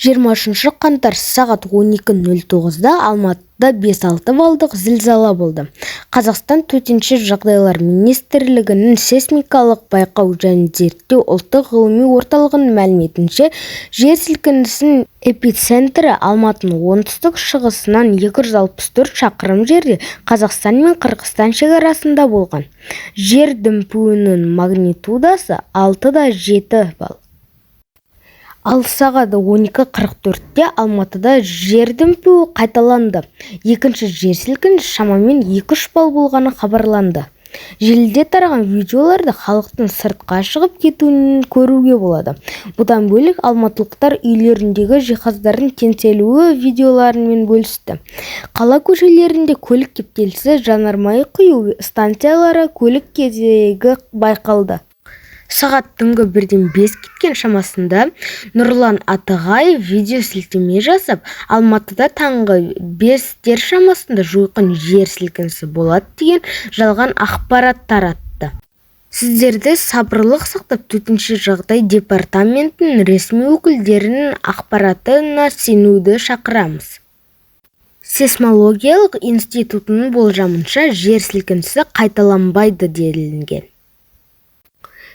Жиырмасыншы қаңтар сағат 12:09-да Алматыда 5,6 балдық зілзала болды. Қазақстан төтенше жағдайлар министрлігінің сейсмикалық байқау және зерттеу ұлттық ғылыми орталығының мәліметінше, жер сілкінісінің эпицентрі Алматының оңтүстік-шығысынан 264 шақырым жерде Қазақстан мен Қырғызстан шекарасында болған. Жер дүмпуінің магнитудасы 6,7 балл. Ал сағат 12:44-те Алматыда жер дүмпуі қайталанды. Екінші жер сілкінісі шамамен 2-3 балл болғаны хабарланды. Желіде тараған видеоларда халықтың сыртқа шығып кетуін көруге болады. Бұдан бөлек алматылықтар үйлеріндегі жиһаздардың теңселуі видеоларымен бөлісті. Қала көшелерінде көлік кептелісі, жанармай құю станциялары көлік кезегі байқалды. Сағат түнгі 1-5 кеткен шамасында Нұрлан Атығаев видеосілтеме жасап, Алматыда таңғы 5-тер шамасында жойқын жер сілкінісі болады деген жалған ақпарат таратты. Сіздерді сабырлық сақтап, төтенше жағдай департаментінің ресми өкілдерінің ақпаратына сенуді шақырамыз. Сейсмологиялық институтының болжамынша жер сілкінісі қайталанбайды делінген.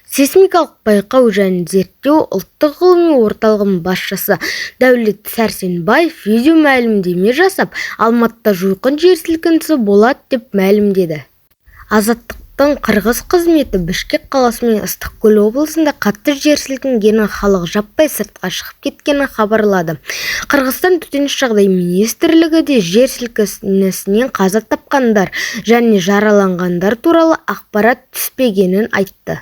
Сейсмикалық байқау және зерттеу ұлттық ғылыми орталығының басшысы Дәулет Сәрсенбаев видео мәлімдеме жасап, Алматыда жойқын жер сілкінісі болады деп мәлімдеді. Азаттықтың қырғыз қызметі Бішкек қаласы мен Ыстықкөл облысында қатты жер сілкінгенін, халық жаппай сыртқа шығып кеткенін хабарлады. Қырғызстан төтенше жағдай министрлігі де жер сілкінісінен қаза тапқандар және жараланғандар туралы ақпарат түспегенін айтты.